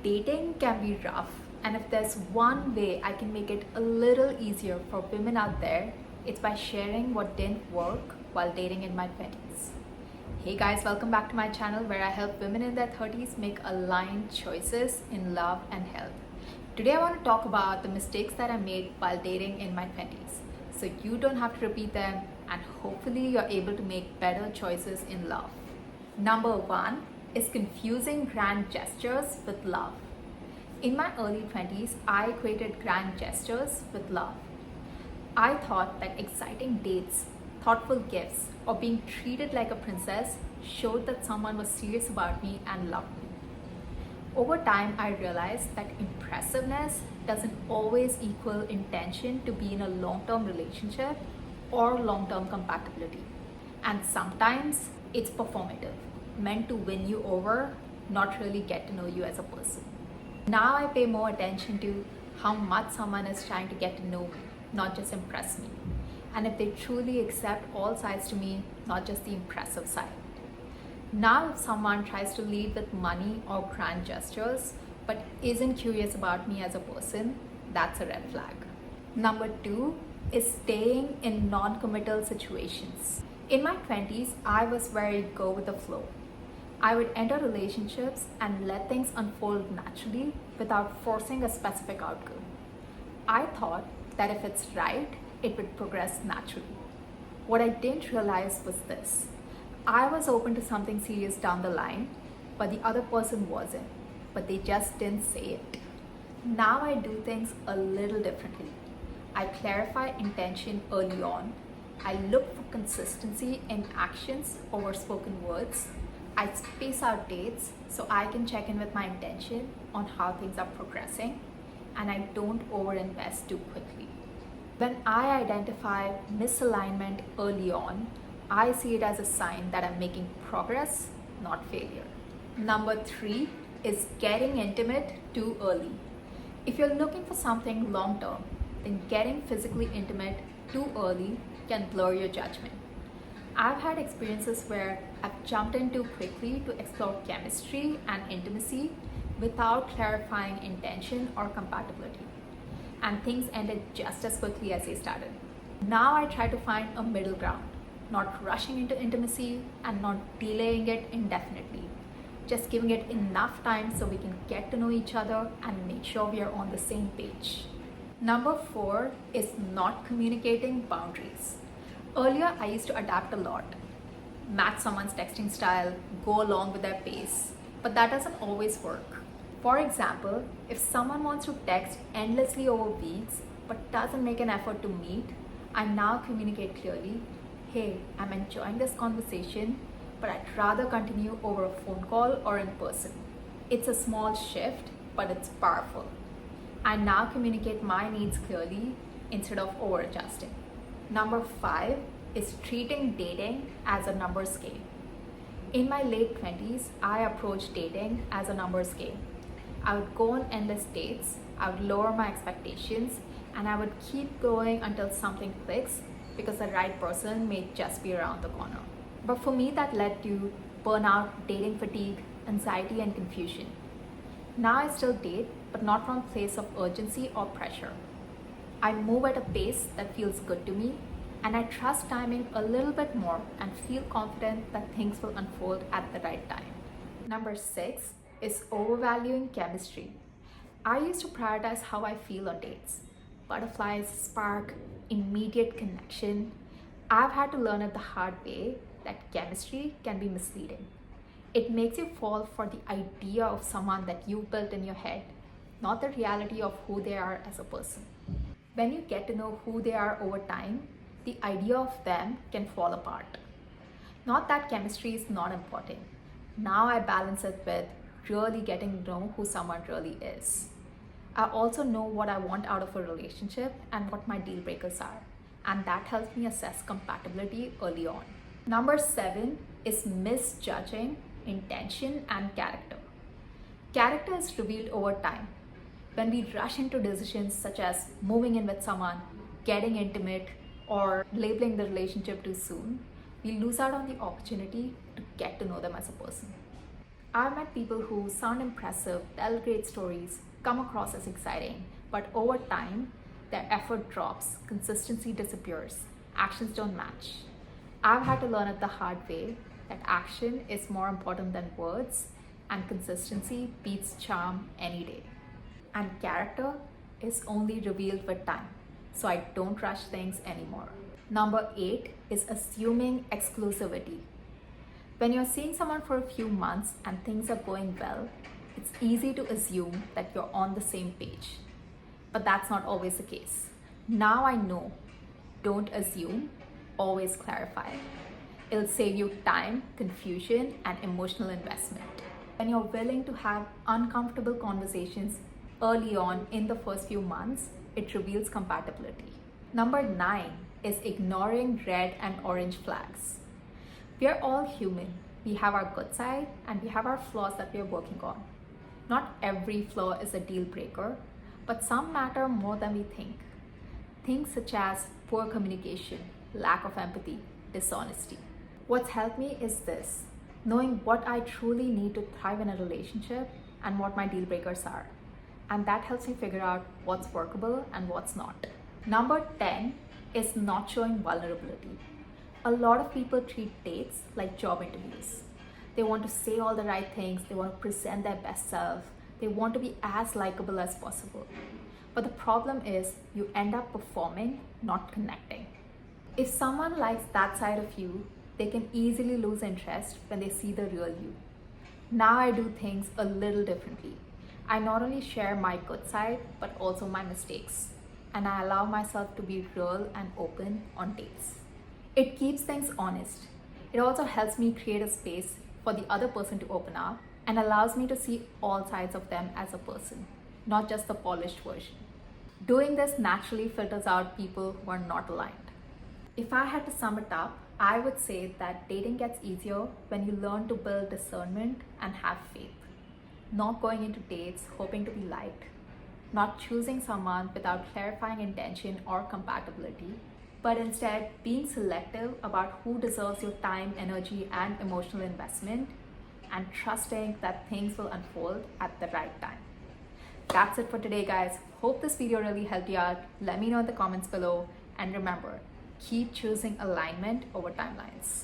Dating can be rough, and if there's one way I can make it a little easier for women out there, it's by sharing what didn't work while dating in my 20s. Hey guys, welcome back to my channel where I help women in their 30s make aligned choices in love and health. Today I want to talk about the mistakes that I made while dating in my 20s, so you don't have to repeat them and hopefully you're able to make better choices in love. Number one is confusing grand gestures with love. In my early 20s, I equated grand gestures with love. I thought that exciting dates, thoughtful gifts, or being treated like a princess showed that someone was serious about me and loved me. Over time, I realized that impressiveness doesn't always equal intention to be in a long-term relationship or long-term compatibility. And sometimes it's performative, meant to win you over, not really get to know you as a person. Now I pay more attention to how much someone is trying to get to know me, not just impress me. And if they truly accept all sides to me, not just the impressive side. Now if someone tries to lead with money or grand gestures, but isn't curious about me as a person, that's a red flag. Number two is staying in non-committal situations. In my 20s, I was very go with the flow. I would enter relationships and let things unfold naturally without forcing a specific outcome. I thought that if it's right, it would progress naturally. What I didn't realize was this. I was open to something serious down the line, but the other person wasn't, but they just didn't say it. Now I do things a little differently. I clarify intention early on. I look for consistency in actions over spoken words. I space out dates so I can check in with my intention on how things are progressing, and I don't overinvest too quickly. When I identify misalignment early on, I see it as a sign that I'm making progress, not failure. Number three is getting intimate too early. If you're looking for something long term, then getting physically intimate too early can blur your judgment. I've had experiences where I've jumped in too quickly to explore chemistry and intimacy without clarifying intention or compatibility, and things ended just as quickly as they started. Now I try to find a middle ground, not rushing into intimacy and not delaying it indefinitely, just giving it enough time so we can get to know each other and make sure we are on the same page. Number four is not communicating boundaries. Earlier, I used to adapt a lot, match someone's texting style, go along with their pace, but that doesn't always work. For example, if someone wants to text endlessly over weeks but doesn't make an effort to meet, I now communicate clearly, hey, I'm enjoying this conversation, but I'd rather continue over a phone call or in person. It's a small shift, but it's powerful. I now communicate my needs clearly instead of over adjusting. Number five is treating dating as a numbers game. In my late 20s, I approached dating as a numbers game. I would go on endless dates, I would lower my expectations, and I would keep going until something clicks because the right person may just be around the corner. But for me, that led to burnout, dating fatigue, anxiety, and confusion. Now I still date, but not from a place of urgency or pressure. I move at a pace that feels good to me, and I trust timing a little bit more and feel confident that things will unfold at the right time. Number six is overvaluing chemistry. I used to prioritize how I feel on dates. Butterflies, spark, immediate connection. I've had to learn it the hard way that chemistry can be misleading. It makes you fall for the idea of someone that you built in your head, not the reality of who they are as a person. When you get to know who they are over time, the idea of them can fall apart. Not that chemistry is not important. Now I balance it with really getting to know who someone really is. I also know what I want out of a relationship and what my deal breakers are, and that helps me assess compatibility early on. Number seven is misjudging intention and character. Character is revealed over time. When we rush into decisions such as moving in with someone, getting intimate, or labeling the relationship too soon, we lose out on the opportunity to get to know them as a person. I've met people who sound impressive, tell great stories, come across as exciting, but over time, their effort drops, consistency disappears, actions don't match. I've had to learn it the hard way that action is more important than words, and consistency beats charm any day. And character is only revealed with time, so I don't rush things anymore. Number 8 is assuming exclusivity. When you're seeing someone for a few months and things are going well, it's easy to assume that you're on the same page. But that's not always the case. Now I know, don't assume, always clarify. It'll save you time, confusion, and emotional investment. When you're willing to have uncomfortable conversations early on in the first few months, it reveals compatibility. Number 9 is ignoring red and orange flags. We are all human. We have our good side and we have our flaws that we are working on. Not every flaw is a deal breaker, but some matter more than we think. Things such as poor communication, lack of empathy, dishonesty. What's helped me is this, knowing what I truly need to thrive in a relationship and what my deal breakers are. And that helps me figure out what's workable and what's not. Number 10 is not showing vulnerability. A lot of people treat dates like job interviews. They want to say all the right things, they want to present their best self, they want to be as likable as possible. But the problem is you end up performing, not connecting. If someone likes that side of you, they can easily lose interest when they see the real you. Now I do things a little differently. I not only share my good side, but also my mistakes. And I allow myself to be real and open on dates. It keeps things honest. It also helps me create a space for the other person to open up and allows me to see all sides of them as a person, not just the polished version. Doing this naturally filters out people who are not aligned. If I had to sum it up, I would say that dating gets easier when you learn to build discernment and have faith. Not going into dates hoping to be liked, not choosing someone without clarifying intention or compatibility, but instead being selective about who deserves your time, energy, and emotional investment, and trusting that things will unfold at the right time. That's it for today, guys. Hope this video really helped you out. Let me know in the comments below, and remember, keep choosing alignment over timelines.